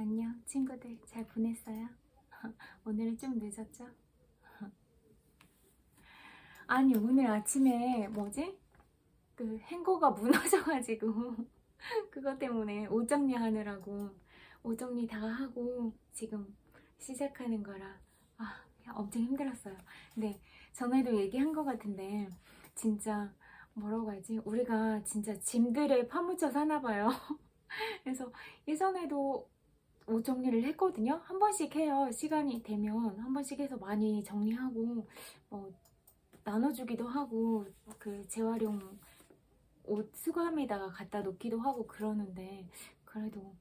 안녕 친구들, 잘 보냈어요? 오늘은 좀 늦었죠? 아니 오늘 아침에 뭐지? 그 행거가 무너져가지고 그것 때문에 옷 정리하느라고 옷 정리 다 하고 지금 시작하는 거라 엄청 힘들었어요. 근데 전에도 얘기한 것 같은데 진짜 뭐라고 하지? 우리가 진짜 짐들에 파묻혀 사나 봐요. 그래서 예전에도 옷 정리를 했거든요. 한 번씩 해요. 시간이 되면 한 번씩 해서 많이 정리하고 뭐 나눠주기도 하고 그 재활용 옷 수거함에다가 갖다 놓기도 하고 그러는데 그래도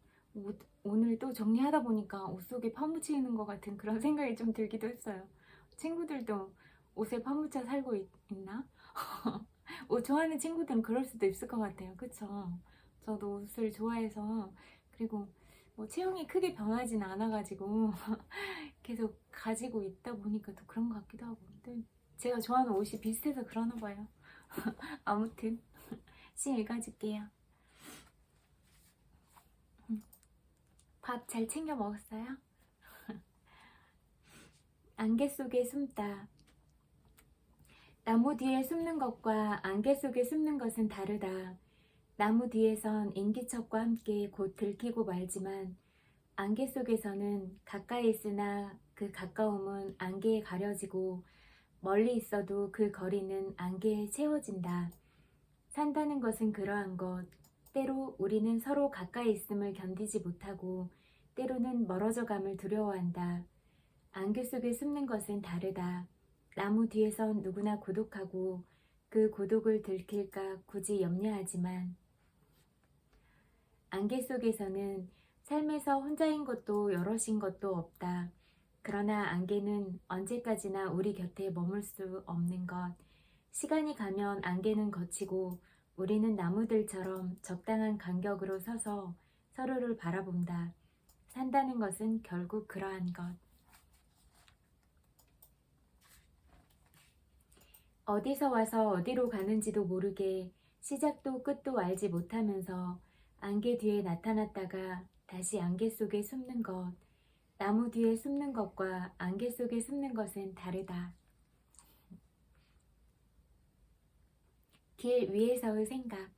오늘 또 정리하다 보니까 옷 속에 파묻히는 것 같은 그런 생각이 좀 들기도 했어요. 친구들도 옷에 파묻혀 살고 있나? 옷 좋아하는 친구들은 그럴 수도 있을 것 같아요. 그쵸? 저도 옷을 좋아해서 그리고 뭐 체형이 크게 변하진 않아가지고 계속 가지고 있다 보니까 또 그런 것 같기도 하고 또 제가 좋아하는 옷이 비슷해서 그러나 봐요. 아무튼 시 읽어줄게요. 밥 잘 챙겨 먹었어요? 안개 속에 숨다. 나무 뒤에 숨는 것과 안개 속에 숨는 것은 다르다. 나무 뒤에선 인기척과 함께 곧 들키고 말지만 안개 속에서는 가까이 있으나 그 가까움은 안개에 가려지고 멀리 있어도 그 거리는 안개에 채워진다. 산다는 것은 그러한 것. 때로 우리는 서로 가까이 있음을 견디지 못하고 때로는 멀어져감을 두려워한다. 안개 속에 숨는 것은 다르다. 나무 뒤에선 누구나 고독하고 그 고독을 들킬까 굳이 염려하지만 안개 속에서는 삶에서 혼자인 것도 여럿인 것도 없다. 그러나 안개는 언제까지나 우리 곁에 머물 수 없는 것. 시간이 가면 안개는 걷히고 우리는 나무들처럼 적당한 간격으로 서서 서로를 바라본다. 산다는 것은 결국 그러한 것. 어디서 와서 어디로 가는지도 모르게 시작도 끝도 알지 못하면서 안개 뒤에 나타났다가 다시 안개 속에 숨는 것. 나무 뒤에 숨는 것과 안개 속에 숨는 것은 다르다. 길 위에서의 생각.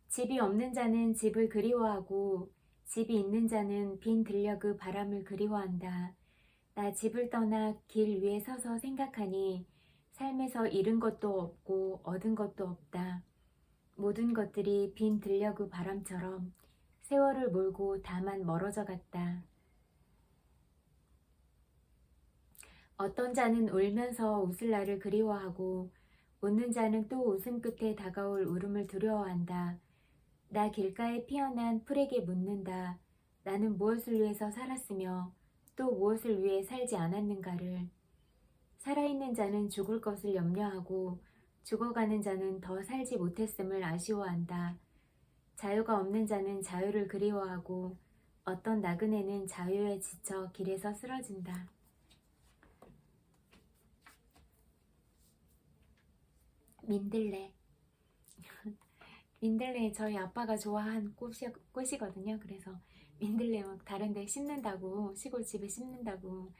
집이 없는 자는 집을 그리워하고 집이 있는 자는 빈 들녘의 바람을 그리워한다. 나 집을 떠나 길 위에 서서 생각하니 삶에서 잃은 것도 없고 얻은 것도 없다. 모든 것들이 빈 들녘의 바람처럼 세월을 몰고 다만 멀어져 갔다. 어떤 자는 울면서 웃을 날을 그리워하고 웃는 자는 또 웃음 끝에 다가올 울음을 두려워한다. 나 길가에 피어난 풀에게 묻는다. 나는 무엇을 위해서 살았으며 또 무엇을 위해 살지 않았는가를. 살아있는 자는 죽을 것을 염려하고 죽어가는 자는 더 살지 못했음을 아쉬워한다. 자유가 없는 자는 자유를 그리워하고 어떤 나그네는 자유에 지쳐 길에서 쓰러진다. 민들레. 민들레 저희 아빠가 좋아하는 꽃이거든요. 그래서 민들레 막 다른 데 심는다고, 시골집에 심는다고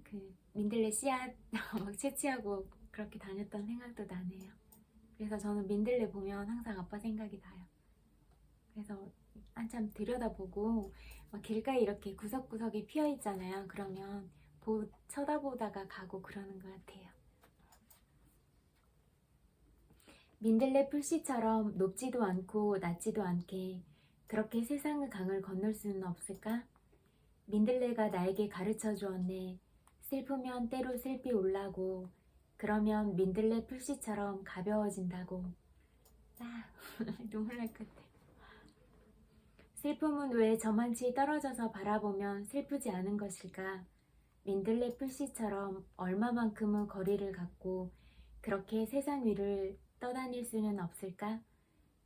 그 민들레 씨앗 막 채취하고 그렇게 다녔던 생각도 나네요. 그래서 저는 민들레 보면 항상 아빠 생각이 나요. 그래서 한참 들여다보고 막 길가에 이렇게 구석구석에 피어 있잖아요. 그러면 쳐다보다가 가고 그러는 것 같아요. 민들레 풀씨처럼 높지도 않고 낮지도 않게 그렇게 세상의 강을 건널 수는 없을까? 민들레가 나에게 가르쳐 주었네. 슬프면 때로 슬피 올라고 그러면 민들레 풀씨처럼 가벼워진다고. 눈물 날 것 같아. 슬픔은 왜 저만치 떨어져서 바라보면 슬프지 않은 것일까? 민들레 풀씨처럼 얼마만큼의 거리를 갖고 그렇게 세상 위를 떠다닐 수는 없을까?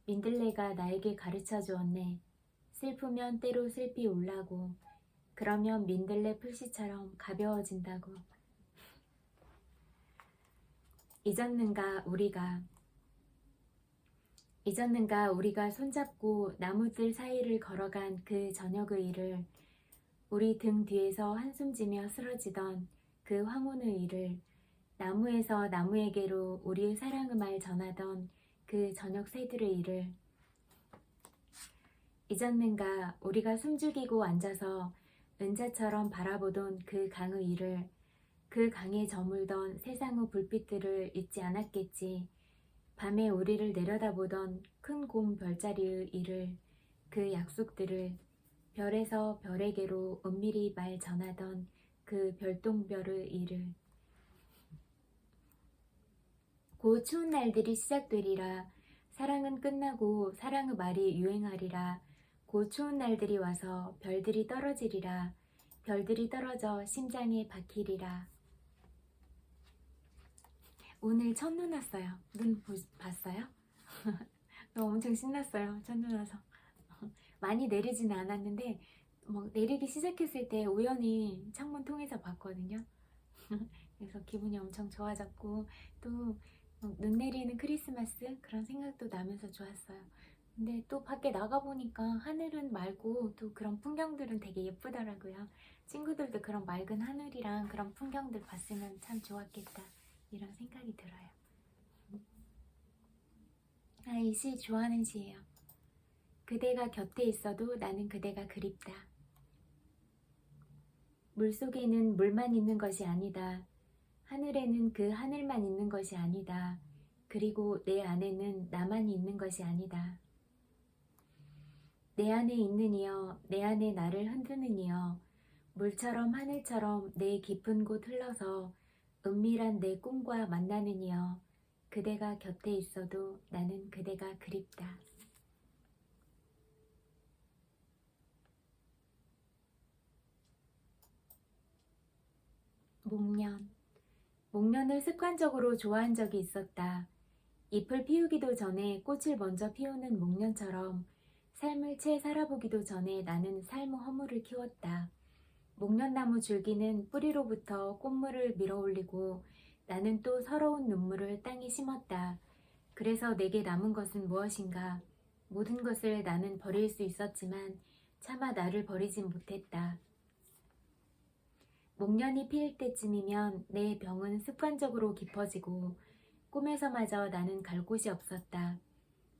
민들레가 나에게 가르쳐 주었네. 슬프면 때로 슬피 올라고 그러면 민들레 풀씨처럼 가벼워진다고. 잊었는가 우리가. 잊었는가 우리가 손잡고 나무들 사이를 걸어간 그 저녁의 일을, 우리 등 뒤에서 한숨지며 쓰러지던 그 황혼의 일을, 나무에서 나무에게로 우리의 사랑의 말 전하던 그 저녁 새들의 일을. 잊었는가 우리가 숨죽이고 앉아서 은자처럼 바라보던 그 강의 일을, 그 강에 저물던 세상의 불빛들을 잊지 않았겠지. 밤에 우리를 내려다보던 큰 곰 별자리의 일을, 그 약속들을, 별에서 별에게로 은밀히 말 전하던 그 별똥별의 일을. 곧 추운 날들이 시작되리라. 사랑은 끝나고 사랑의 말이 유행하리라. 곧 추운 날들이 와서 별들이 떨어지리라. 별들이 떨어져 심장에 박히리라. 오늘 첫눈 왔어요. 눈 봤어요? 엄청 신났어요. 첫눈 와서. 많이 내리지는 않았는데 내리기 시작했을 때 우연히 창문 통해서 봤거든요. 그래서 기분이 엄청 좋아졌고, 또 눈 내리는 크리스마스 그런 생각도 나면서 좋았어요. 근데 또 밖에 나가보니까 하늘은 맑고 또 그런 풍경들은 되게 예쁘더라고요. 친구들도 그런 맑은 하늘이랑 그런 풍경들 봤으면 참 좋았겠다, 이런 생각이 들어요. 이 시 좋아하는 시예요. 그대가 곁에 있어도 나는 그대가 그립다. 물속에는 물만 있는 것이 아니다. 하늘에는 그 하늘만 있는 것이 아니다. 그리고 내 안에는 나만 있는 것이 아니다. 내 안에 있는 이여, 내 안에 나를 흔드는 이여, 물처럼 하늘처럼 내 깊은 곳 흘러서 은밀한 내 꿈과 만나는 이여, 그대가 곁에 있어도 나는 그대가 그립다. 목련. 목련을 습관적으로 좋아한 적이 있었다. 잎을 피우기도 전에 꽃을 먼저 피우는 목련처럼 삶을 채 살아보기도 전에 나는 삶의 허물을 키웠다. 목련나무 줄기는 뿌리로부터 꽃물을 밀어올리고 나는 또 서러운 눈물을 땅에 심었다. 그래서 내게 남은 것은 무엇인가? 모든 것을 나는 버릴 수 있었지만 차마 나를 버리진 못했다. 목련이 피일 때쯤이면 내 병은 습관적으로 깊어지고 꿈에서마저 나는 갈 곳이 없었다.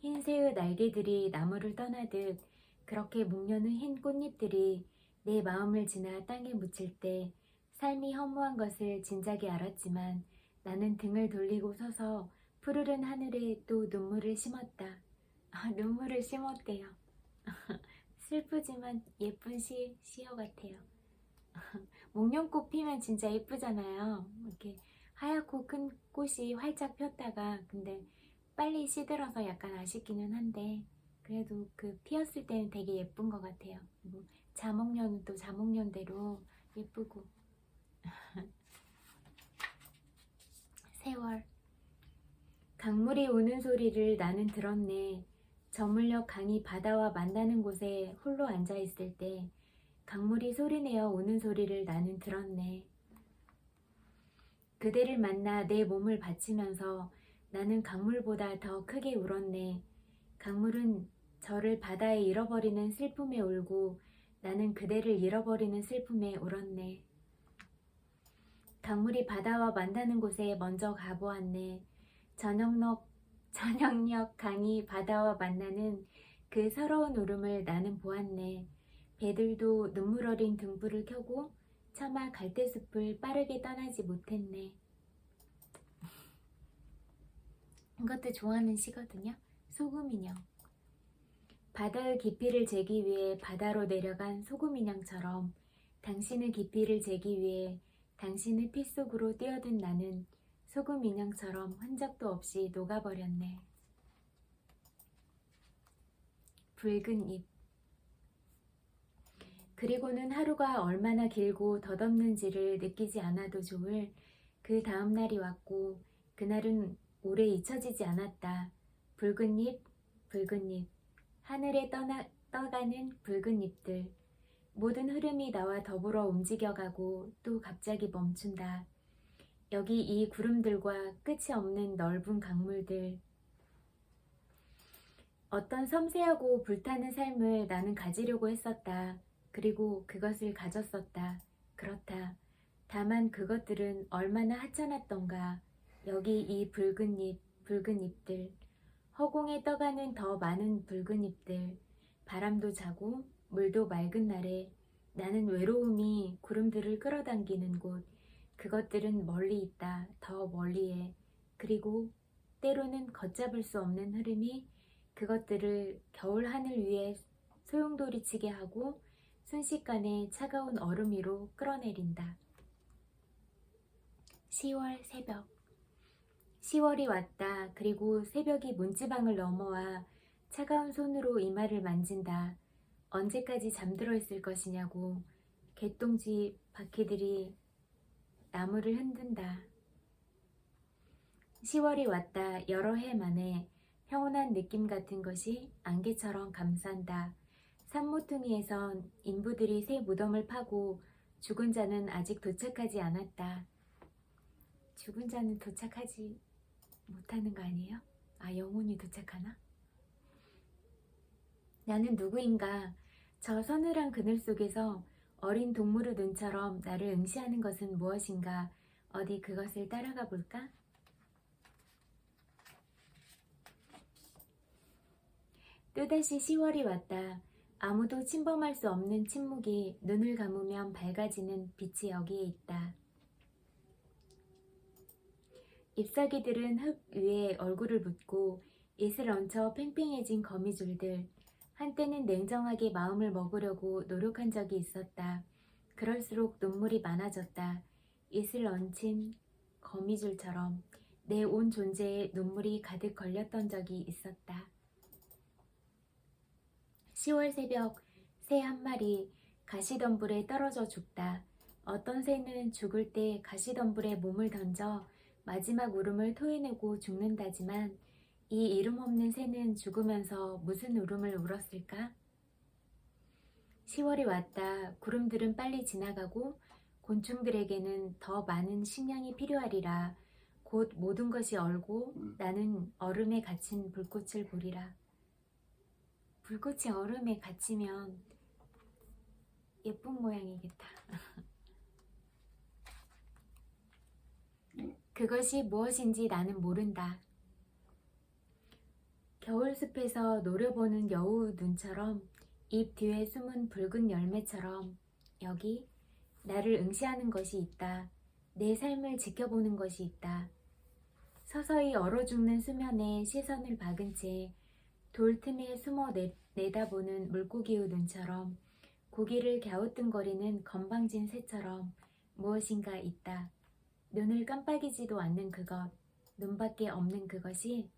흰 새의 날개들이 나무를 떠나듯 그렇게 목련의 흰 꽃잎들이 내 마음을 지나 땅에 묻힐 때 삶이 허무한 것을 진작에 알았지만 나는 등을 돌리고 서서 푸르른 하늘에 또 눈물을 심었다. 눈물을 심었대요. 슬프지만 예쁜 시어 같아요. 목련꽃 피면 진짜 예쁘잖아요. 이렇게 하얗고 큰 꽃이 활짝 폈다가 근데 빨리 시들어서 약간 아쉽기는 한데 그래도 그 피었을 때는 되게 예쁜 것 같아요. 그리고 자목련은 또 자목련대로 예쁘고. 세월. 강물이 우는 소리를 나는 들었네. 저물녘 강이 바다와 만나는 곳에 홀로 앉아있을 때 강물이 소리내어 우는 소리를 나는 들었네. 그대를 만나 내 몸을 바치면서 나는 강물보다 더 크게 울었네. 강물은 저를 바다에 잃어버리는 슬픔에 울고 나는 그대를 잃어버리는 슬픔에 울었네. 강물이 바다와 만나는 곳에 먼저 가보았네. 저녁녘 강이 바다와 만나는 그 서러운 울음을 나는 보았네. 배들도 눈물 어린 등불을 켜고 차마 갈대숲을 빠르게 떠나지 못했네. 이것도 좋아하는 시거든요. 소금인형. 바다의 깊이를 재기 위해 바다로 내려간 소금인형처럼 당신의 깊이를 재기 위해 당신의 피 속으로 뛰어든 나는 소금인형처럼 흔적도 없이 녹아버렸네. 붉은 잎. 그리고는 하루가 얼마나 길고 덧없는지를 느끼지 않아도 좋을 그 다음 날이 왔고 그날은 오래 잊혀지지 않았다. 붉은 잎, 붉은 잎, 하늘에 떠가는 붉은 잎들. 모든 흐름이 나와 더불어 움직여가고 또 갑자기 멈춘다. 여기 이 구름들과 끝이 없는 넓은 강물들. 어떤 섬세하고 불타는 삶을 나는 가지려고 했었다. 그리고 그것을 가졌었다. 그렇다. 다만 그것들은 얼마나 하찮았던가. 여기 이 붉은 잎, 붉은 잎들, 허공에 떠가는 더 많은 붉은 잎들, 바람도 자고 물도 맑은 날에 나는 외로움이 구름들을 끌어당기는 곳, 그것들은 멀리 있다, 더 멀리에. 그리고 때로는 걷잡을 수 없는 흐름이 그것들을 겨울 하늘 위에 소용돌이치게 하고 순식간에 차가운 얼음 위로 끌어내린다. 10월 새벽. 10월이 왔다. 그리고 새벽이 문지방을 넘어와 차가운 손으로 이마를 만진다. 언제까지 잠들어 있을 것이냐고. 개똥지 바퀴들이 나무를 흔든다. 10월이 왔다. 여러 해 만에 평온한 느낌 같은 것이 안개처럼 감싼다. 산모퉁이에선 인부들이 새 무덤을 파고 죽은 자는 아직 도착하지 않았다. 죽은 자는 도착하지 못하는 거 아니에요? 아, 영혼이 도착하나? 나는 누구인가? 저 서늘한 그늘 속에서 어린 동물의 눈처럼 나를 응시하는 것은 무엇인가? 어디 그것을 따라가 볼까? 또다시 10월이 왔다. 아무도 침범할 수 없는 침묵이 눈을 감으면 밝아지는 빛이 여기에 있다. 잎사귀들은 흙 위에 얼굴을 묻고 잇을 얹혀 팽팽해진 거미줄들. 한때는 냉정하게 마음을 먹으려고 노력한 적이 있었다. 그럴수록 눈물이 많아졌다. 잇을 얹힌 거미줄처럼 내 온 존재에 눈물이 가득 걸렸던 적이 있었다. 10월 새벽, 새 한 마리 가시덤불에 떨어져 죽다. 어떤 새는 죽을 때 가시덤불에 몸을 던져 마지막 울음을 토해내고 죽는다지만 이 이름 없는 새는 죽으면서 무슨 울음을 울었을까? 10월이 왔다. 구름들은 빨리 지나가고 곤충들에게는 더 많은 식량이 필요하리라. 곧 모든 것이 얼고 나는 얼음에 갇힌 불꽃을 보리라. 불꽃이 얼음에 갇히면 예쁜 모양이겠다. 그것이 무엇인지 나는 모른다. 겨울숲에서 노려보는 여우 눈처럼 잎 뒤에 숨은 붉은 열매처럼 여기 나를 응시하는 것이 있다. 내 삶을 지켜보는 것이 있다. 서서히 얼어 죽는 수면에 시선을 박은 채 돌 틈에 숨어 내다보는 물고기의 눈처럼 고기를 갸우뚱거리는 건방진 새처럼 무엇인가 있다. 눈을 깜빡이지도 않는 그것, 눈밖에 없는 그것이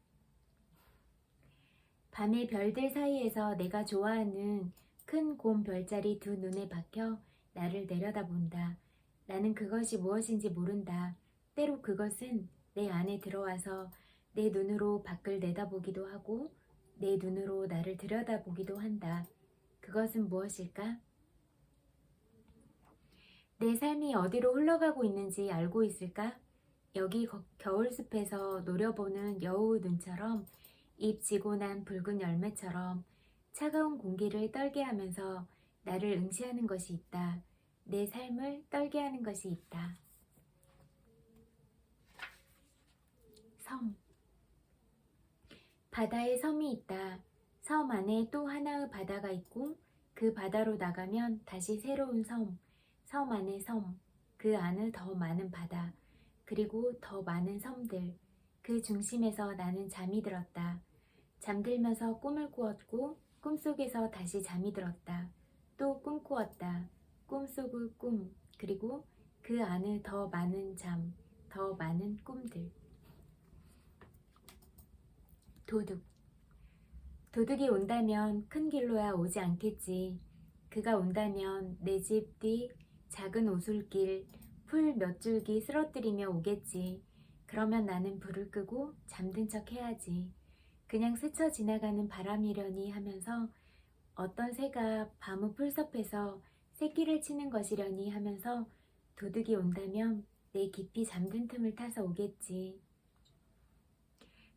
밤의 별들 사이에서 내가 좋아하는 큰 곰 별자리 두 눈에 박혀 나를 내려다본다. 나는 그것이 무엇인지 모른다. 때로 그것은 내 안에 들어와서 내 눈으로 밖을 내다보기도 하고 내 눈으로 나를 들여다보기도 한다. 그것은 무엇일까? 내 삶이 어디로 흘러가고 있는지 알고 있을까? 여기 겨울숲에서 노려보는 여우 눈처럼 잎 지고 난 붉은 열매처럼 차가운 공기를 떨게 하면서 나를 응시하는 것이 있다. 내 삶을 떨게 하는 것이 있다. 섬. 바다에 섬이 있다. 섬 안에 또 하나의 바다가 있고 그 바다로 나가면 다시 새로운 섬. 섬 안에 섬. 그 안을 더 많은 바다. 그리고 더 많은 섬들. 그 중심에서 나는 잠이 들었다. 잠들면서 꿈을 꾸었고 꿈속에서 다시 잠이 들었다. 또 꿈꾸었다. 꿈속의 꿈. 그리고 그 안을 더 많은 잠. 더 많은 꿈들. 도둑. 도둑이 온다면 큰 길로야 오지 않겠지. 그가 온다면 내 집 뒤 작은 오솔길 풀 몇 줄기 쓰러뜨리며 오겠지. 그러면 나는 불을 끄고 잠든 척 해야지. 그냥 스쳐 지나가는 바람이려니 하면서 어떤 새가 밤의 풀섭에서 새끼를 치는 것이려니 하면서 도둑이 온다면 내 깊이 잠든 틈을 타서 오겠지.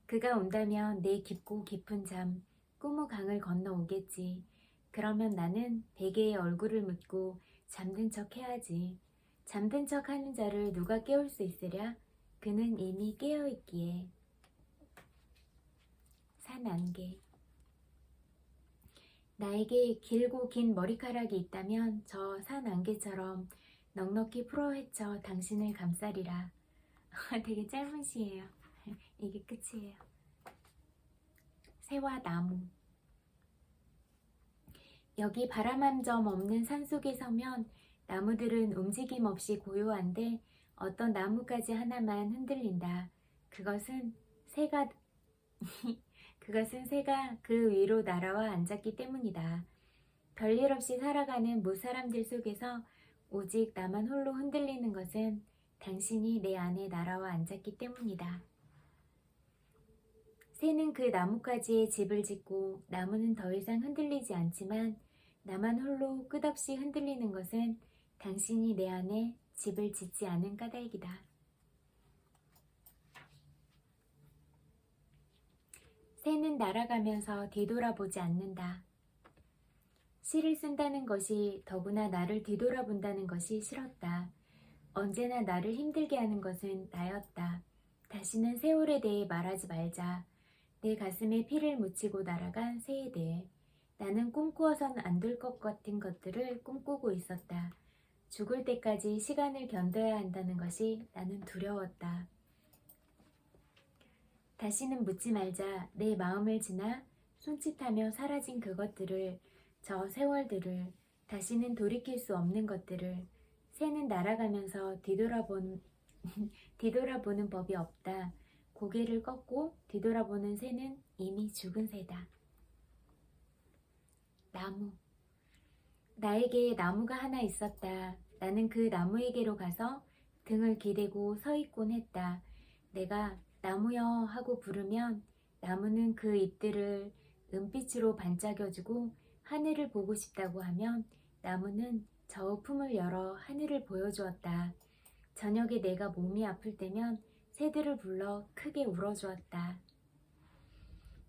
그가 온다면 내 깊고 깊은 잠, 꾸무강을 건너오겠지. 그러면 나는 베개에 얼굴을 묻고 잠든 척 해야지. 잠든 척 하는 자를 누가 깨울 수 있으랴? 그는 이미 깨어있기에. 산 안개. 나에게 길고 긴 머리카락이 있다면 저 산 안개처럼 넉넉히 풀어헤쳐 당신을 감싸리라. 되게 짧은 시예요. 이게 끝이에요. 새와 나무. 여기 바람 한 점 없는 산속에 서면 나무들은 움직임 없이 고요한데 어떤 나무가지 하나만 흔들린다. 그것은 새가 그 위로 날아와 앉았기 때문이다. 별일 없이 살아가는 무사람들 속에서 오직 나만 홀로 흔들리는 것은 당신이 내 안에 날아와 앉았기 때문이다. 새는 그 나뭇가지에 집을 짓고 나무는 더 이상 흔들리지 않지만 나만 홀로 끝없이 흔들리는 것은 당신이 내 안에 집을 짓지 않은 까닭이다. 새는 날아가면서 뒤돌아보지 않는다. 시를 쓴다는 것이 더구나 나를 뒤돌아본다는 것이 싫었다. 언제나 나를 힘들게 하는 것은 나였다. 다시는 세월에 대해 말하지 말자. 내 가슴에 피를 묻히고 날아간 새에 대해. 나는 꿈꾸어선 안 될 것 같은 것들을 꿈꾸고 있었다. 죽을 때까지 시간을 견뎌야 한다는 것이 나는 두려웠다. 다시는 묻지 말자. 내 마음을 지나 손짓하며 사라진 그것들을, 저 세월들을, 다시는 돌이킬 수 없는 것들을. 새는 날아가면서 뒤돌아보는 법이 없다. 고개를 꺾고 뒤돌아보는 새는 이미 죽은 새다. 나무. 나에게 나무가 하나 있었다. 나는 그 나무에게로 가서 등을 기대고 서 있곤 했다. 내가 나무여 하고 부르면 나무는 그 잎들을 은빛으로 반짝여주고 하늘을 보고 싶다고 하면 나무는 저 품을 열어 하늘을 보여주었다. 저녁에 내가 몸이 아플 때면 새들을 불러 크게 울어주었다.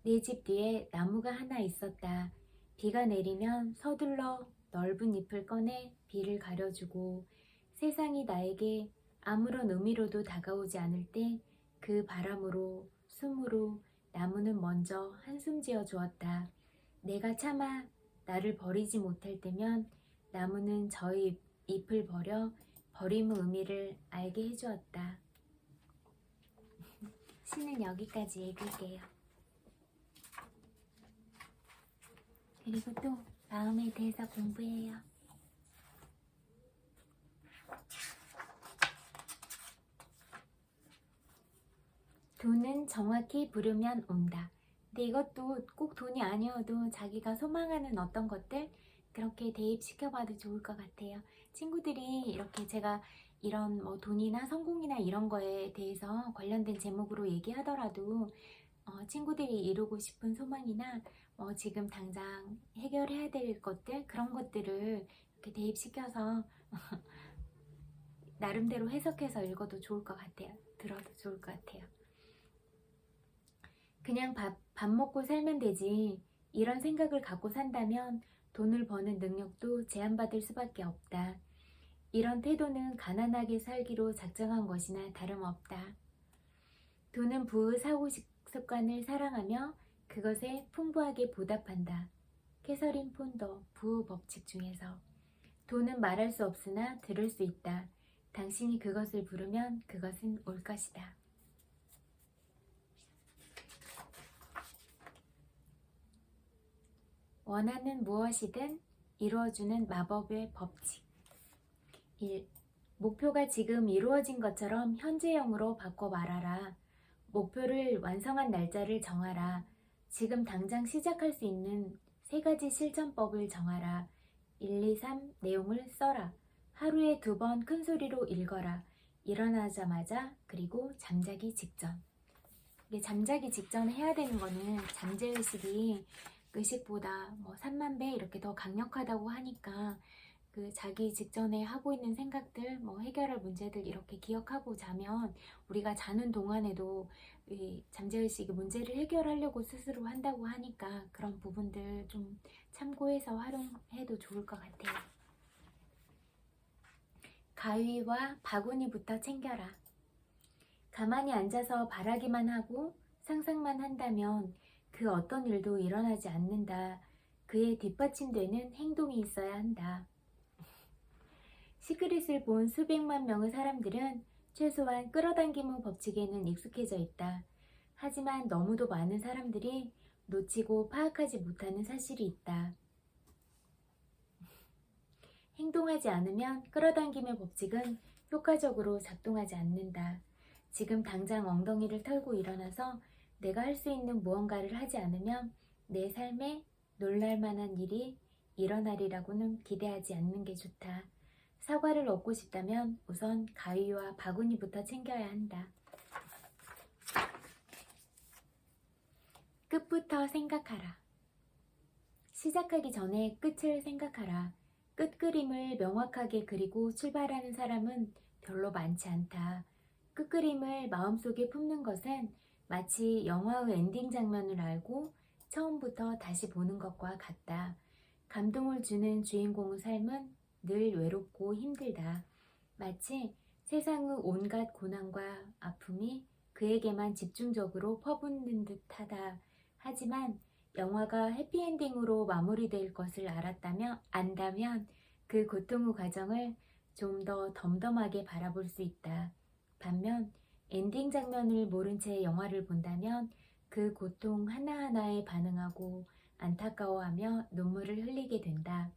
내 집 뒤에 나무가 하나 있었다. 비가 내리면 서둘러 넓은 잎을 꺼내 비를 가려주고 세상이 나에게 아무런 의미로도 다가오지 않을 때 그 바람으로 숨으로 나무는 먼저 한숨 지어 주었다. 내가 차마 나를 버리지 못할 때면 나무는 저의 잎을 버려 버림의 의미를 알게 해주었다. 시는 여기까지 읽을게요. 그리고 또 마음에 대해서 공부해요. 돈은 정확히 부르면 온다. 근데 이것도 꼭 돈이 아니어도 자기가 소망하는 어떤 것들 그렇게 대입시켜봐도 좋을 것 같아요. 친구들이 이렇게 제가 이런 뭐 돈이나 성공이나 이런 거에 대해서 관련된 제목으로 얘기하더라도 친구들이 이루고 싶은 소망이나 지금 당장 해결해야 될 것들 그런 것들을 이렇게 대입시켜서 나름대로 해석해서 읽어도 좋을 것 같아요. 들어도 좋을 것 같아요. 그냥 밥 먹고 살면 되지 이런 생각을 갖고 산다면 돈을 버는 능력도 제한받을 수밖에 없다. 이런 태도는 가난하게 살기로 작정한 것이나 다름없다. 돈은 부의 사고 습관을 사랑하며 그것에 풍부하게 보답한다. 캐서린 폰더 부의 법칙 중에서 돈은 말할 수 없으나 들을 수 있다. 당신이 그것을 부르면 그것은 올 것이다. 원하는 무엇이든 이루어주는 마법의 법칙. 1. 목표가 지금 이루어진 것처럼 현재형으로 바꿔 말하라. 목표를 완성한 날짜를 정하라. 지금 당장 시작할 수 있는 3가지 실천법을 정하라. 1, 2, 3 내용을 써라. 하루에 2번 큰 소리로 읽어라. 일어나자마자 그리고 잠자기 직전. 잠자기 직전에 해야 되는 거는 잠재의식이 의식보다 3만 배 이렇게 더 강력하다고 하니까 그 자기 직전에 하고 있는 생각들, 뭐 해결할 문제들 이렇게 기억하고 자면 우리가 자는 동안에도 이 잠재의식이 문제를 해결하려고 스스로 한다고 하니까 그런 부분들 좀 참고해서 활용해도 좋을 것 같아요. 가위와 바구니부터 챙겨라. 가만히 앉아서 바라기만 하고 상상만 한다면 그 어떤 일도 일어나지 않는다. 그에 뒷받침되는 행동이 있어야 한다. 시크릿을 본 수백만 명의 사람들은 최소한 끌어당김의 법칙에는 익숙해져 있다. 하지만 너무도 많은 사람들이 놓치고 파악하지 못하는 사실이 있다. 행동하지 않으면 끌어당김의 법칙은 효과적으로 작동하지 않는다. 지금 당장 엉덩이를 털고 일어나서 내가 할 수 있는 무언가를 하지 않으면 내 삶에 놀랄만한 일이 일어나리라고는 기대하지 않는 게 좋다. 사과를 얻고 싶다면 우선 가위와 바구니부터 챙겨야 한다. 끝부터 생각하라. 시작하기 전에 끝을 생각하라. 끝 그림을 명확하게 그리고 출발하는 사람은 별로 많지 않다. 끝 그림을 마음속에 품는 것은 마치 영화의 엔딩 장면을 알고 처음부터 다시 보는 것과 같다. 감동을 주는 주인공의 삶은 늘 외롭고 힘들다. 마치 세상의 온갖 고난과 아픔이 그에게만 집중적으로 퍼붓는 듯하다. 하지만 영화가 해피엔딩으로 마무리될 것을 안다면 그 고통의 과정을 좀 더 덤덤하게 바라볼 수 있다. 반면 엔딩 장면을 모른 채 영화를 본다면 그 고통 하나하나에 반응하고 안타까워하며 눈물을 흘리게 된다.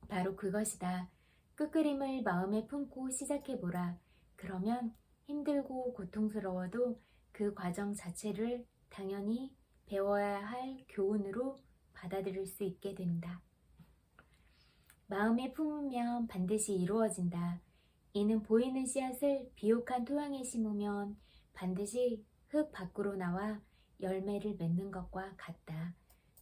바로 그것이다. 끝그림을 마음에 품고 시작해보라. 그러면 힘들고 고통스러워도 그 과정 자체를 당연히 배워야 할 교훈으로 받아들일 수 있게 된다. 마음에 품으면 반드시 이루어진다. 이는 보이는 씨앗을 비옥한 토양에 심으면 반드시 흙 밖으로 나와 열매를 맺는 것과 같다.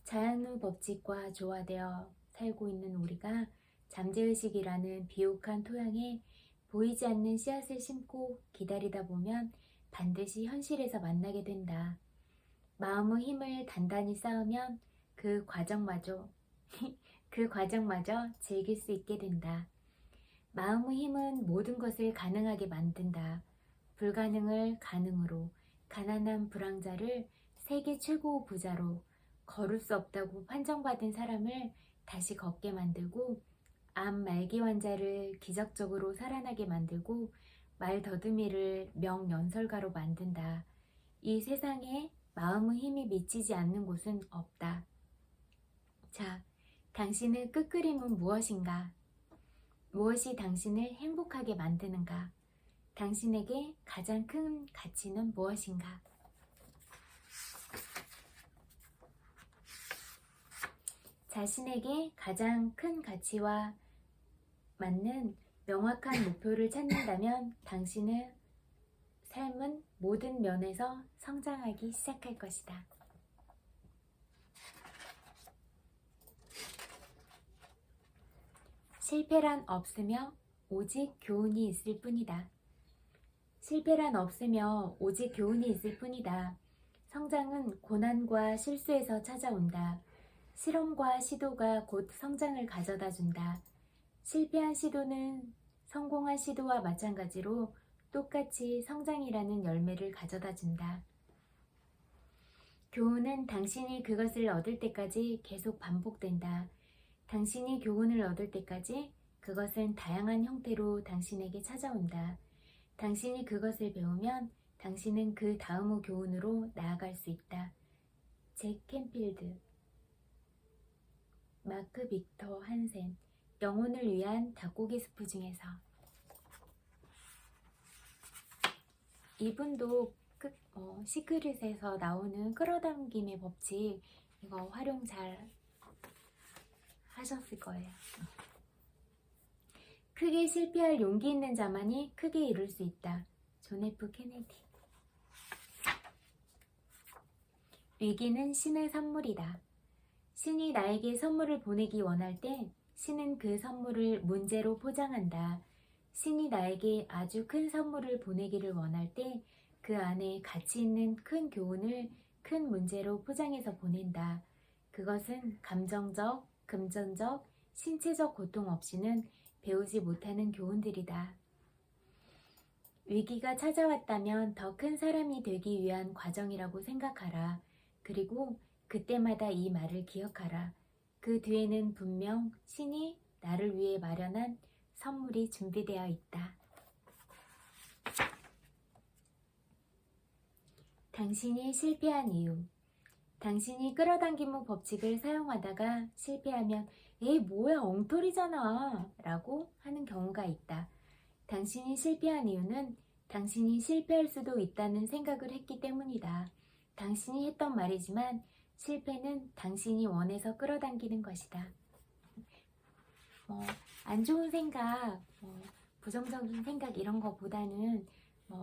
자연의 법칙과 조화되어 살고 있는 우리가 잠재의식이라는 비옥한 토양에 보이지 않는 씨앗을 심고 기다리다 보면 반드시 현실에서 만나게 된다. 마음의 힘을 단단히 쌓으면 그 과정마저 즐길 수 있게 된다. 마음의 힘은 모든 것을 가능하게 만든다. 불가능을 가능으로, 가난한 불황자를 세계 최고 부자로, 걸을 수 없다고 판정받은 사람을 다시 걷게 만들고, 암 말기 환자를 기적적으로 살아나게 만들고, 말 더듬이를 명연설가로 만든다. 이 세상에 마음의 힘이 미치지 않는 곳은 없다. 자, 당신의 끝그림은 무엇인가? 무엇이 당신을 행복하게 만드는가? 당신에게 가장 큰 가치는 무엇인가? 자신에게 가장 큰 가치와 맞는 명확한 목표를 찾는다면 당신의 삶은 모든 면에서 성장하기 시작할 것이다. 실패란 없으며 오직 교훈이 있을 뿐이다. 실패란 없으며 오직 교훈이 있을 뿐이다. 성장은 고난과 실수에서 찾아온다. 실험과 시도가 곧 성장을 가져다 준다. 실패한 시도는 성공한 시도와 마찬가지로 똑같이 성장이라는 열매를 가져다 준다. 교훈은 당신이 그것을 얻을 때까지 계속 반복된다. 당신이 교훈을 얻을 때까지 그것은 다양한 형태로 당신에게 찾아온다. 당신이 그것을 배우면 당신은 그 다음의 교훈으로 나아갈 수 있다. 잭 캔필드, 마크 빅터 한센, 영혼을 위한 닭고기 스프 중에서. 이분도 시크릿에서 나오는 끌어당김의 법칙 이거 활용 잘 하셨을 거예요. 크게 실패할 용기 있는 자만이 크게 이룰 수 있다. 존 F 케네디. 위기는 신의 선물이다. 신이 나에게 선물을 보내기 원할 때 신은 그 선물을 문제로 포장한다. 신이 나에게 아주 큰 선물을 보내기를 원할 때 그 안에 가치 있는 큰 교훈을 큰 문제로 포장해서 보낸다. 그것은 감정적, 금전적, 신체적 고통 없이는 배우지 못하는 교훈들이다. 위기가 찾아왔다면 더 큰 사람이 되기 위한 과정이라고 생각하라. 그리고 그때마다 이 말을 기억하라. 그 뒤에는 분명 신이 나를 위해 마련한 선물이 준비되어 있다. 당신이 실패한 이유. 당신이 끌어당김의 법칙을 사용하다가 실패하면 에이 뭐야 엉터리잖아 라고 하는 경우가 있다. 당신이 실패한 이유는 당신이 실패할 수도 있다는 생각을 했기 때문이다. 당신이 했던 말이지만 실패는 당신이 원해서 끌어당기는 것이다. 안 좋은 생각, 부정적인 생각 이런 거보다는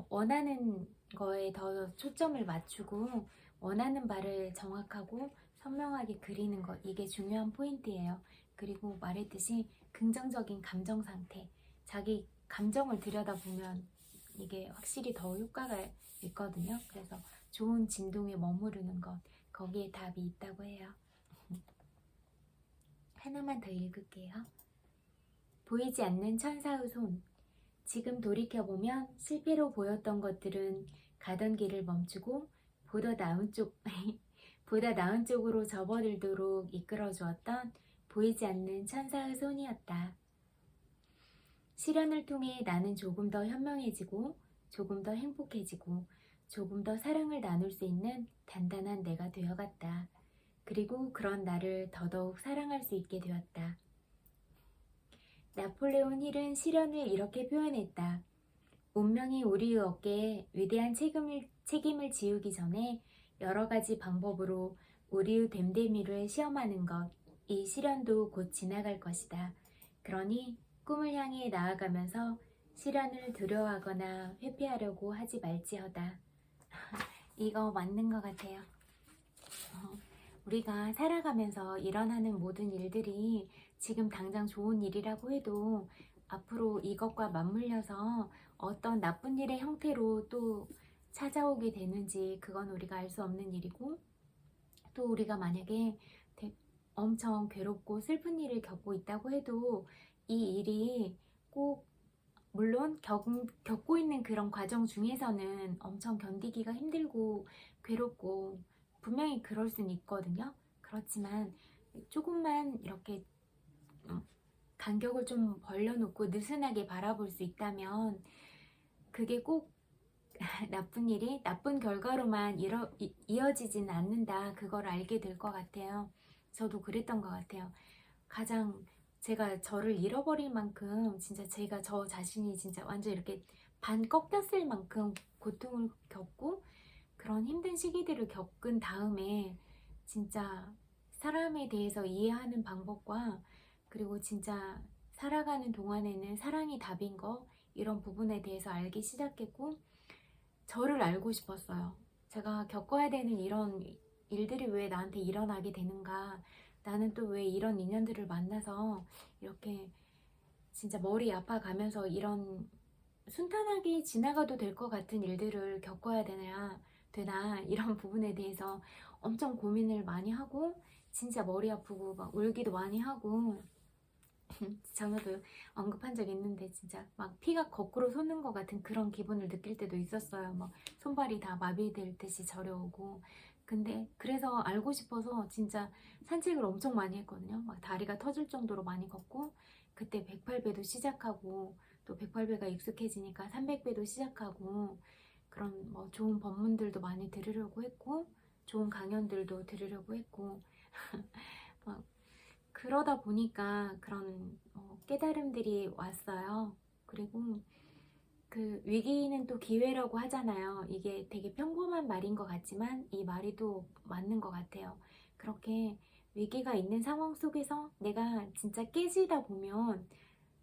원하는 거에 더 초점을 맞추고 원하는 바를 정확하고 선명하게 그리는 것, 이게 중요한 포인트예요. 그리고 말했듯이 긍정적인 감정 상태, 자기 감정을 들여다보면 이게 확실히 더 효과가 있거든요. 그래서 좋은 진동에 머무르는 것, 거기에 답이 있다고 해요. 하나만 더 읽을게요. 보이지 않는 천사의 손. 지금 돌이켜보면 실패로 보였던 것들은 가던 길을 멈추고 보다 나은 쪽으로 접어들도록 이끌어주었던 보이지 않는 천사의 손이었다. 시련을 통해 나는 조금 더 현명해지고 조금 더 행복해지고 조금 더 사랑을 나눌 수 있는 단단한 내가 되어갔다. 그리고 그런 나를 더더욱 사랑할 수 있게 되었다. 나폴레온 힐은 시련을 이렇게 표현했다. 운명이 우리의 어깨에 위대한 책임을 지우기 전에 여러 가지 방법으로 우리의 됨됨이를 시험하는 것, 이 시련도 곧 지나갈 것이다. 그러니 꿈을 향해 나아가면서 시련을 두려워하거나 회피하려고 하지 말지어다. 이거 맞는 것 같아요. 우리가 살아가면서 일어나는 모든 일들이 지금 당장 좋은 일이라고 해도 앞으로 이것과 맞물려서 어떤 나쁜 일의 형태로 또 찾아오게 되는지 그건 우리가 알 수 없는 일이고, 또 우리가 만약에 엄청 괴롭고 슬픈 일을 겪고 있다고 해도 이 일이 꼭 물론 겪고 있는 그런 과정 중에서는 엄청 견디기가 힘들고 괴롭고 분명히 그럴 수는 있거든요. 그렇지만 조금만 이렇게 간격을 좀 벌려놓고 느슨하게 바라볼 수 있다면 그게 꼭 나쁜 일이 나쁜 결과로만 이어지진 않는다. 그걸 알게 될 것 같아요. 저도 그랬던 것 같아요. 가장 제가 저를 잃어버릴 만큼 진짜 제가 저 자신이 진짜 완전 이렇게 반 꺾였을 만큼 고통을 겪고 그런 힘든 시기들을 겪은 다음에 진짜 사람에 대해서 이해하는 방법과 그리고 진짜 살아가는 동안에는 사랑이 답인 거 이런 부분에 대해서 알기 시작했고 저를 알고 싶었어요. 제가 겪어야 되는 이런 일들이 왜 나한테 일어나게 되는가, 나는 또 왜 이런 인연들을 만나서 이렇게 진짜 머리 아파가면서 이런 순탄하게 지나가도 될 것 같은 일들을 겪어야 되나 이런 부분에 대해서 엄청 고민을 많이 하고 진짜 머리 아프고 막 울기도 많이 하고 전에도 언급한 적 있는데 진짜 막 피가 거꾸로 솟는 것 같은 그런 기분을 느낄 때도 있었어요. 막 손발이 다 마비될 듯이 저려오고. 근데 그래서 알고 싶어서 진짜 산책을 엄청 많이 했거든요. 막 다리가 터질 정도로 많이 걷고 그때 108배도 시작하고 또 108배가 익숙해지니까 300배도 시작하고 그런 뭐 좋은 법문들도 많이 들으려고 했고 좋은 강연들도 들으려고 했고 막 그러다 보니까 그런 깨달음들이 왔어요. 그리고 그 위기는 또 기회라고 하잖아요. 이게 되게 평범한 말인 것 같지만 이 말이 또 맞는 것 같아요. 그렇게 위기가 있는 상황 속에서 내가 진짜 깨지다 보면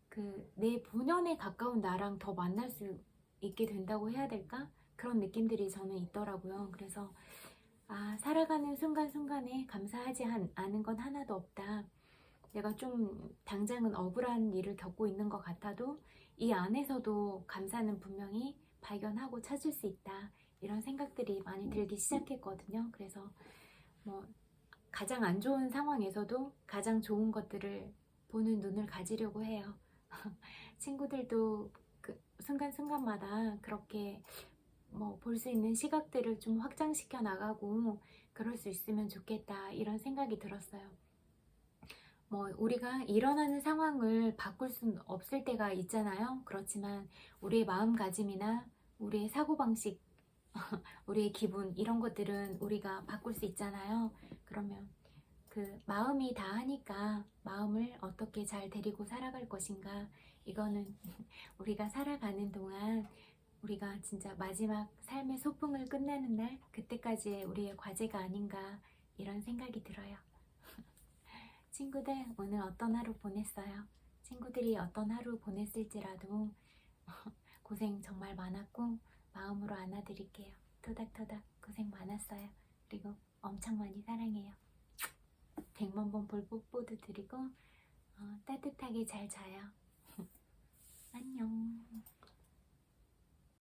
그 내 본연에 가까운 나랑 더 만날 수 있게 된다고 해야 될까? 그런 느낌들이 저는 있더라고요. 그래서 살아가는 순간순간에 감사하지 않은 건 하나도 없다. 내가 좀 당장은 억울한 일을 겪고 있는 것 같아도 이 안에서도 감사는 분명히 발견하고 찾을 수 있다. 이런 생각들이 많이 들기 시작했거든요. 그래서 뭐 가장 안 좋은 상황에서도 가장 좋은 것들을 보는 눈을 가지려고 해요. 친구들도 그 순간순간마다 그렇게 뭐 볼 수 있는 시각들을 좀 확장시켜 나가고 그럴 수 있으면 좋겠다 이런 생각이 들었어요. 뭐 우리가 일어나는 상황을 바꿀 수는 없을 때가 있잖아요. 그렇지만 우리의 마음가짐이나 우리의 사고방식, 우리의 기분 이런 것들은 우리가 바꿀 수 있잖아요. 그러면 그 마음이 다 하니까 마음을 어떻게 잘 데리고 살아갈 것인가, 이거는 우리가 살아가는 동안 우리가 진짜 마지막 삶의 소풍을 끝내는 날 그때까지의 우리의 과제가 아닌가 이런 생각이 들어요. 친구들 오늘 어떤 하루 보냈어요? 친구들이 어떤 하루 보냈을지라도 고생 정말 많았고 마음으로 안아드릴게요. 토닥토닥 고생 많았어요. 그리고 엄청 많이 사랑해요. 100만 번 볼 뽀뽀도 드리고 따뜻하게 잘 자요. 안녕.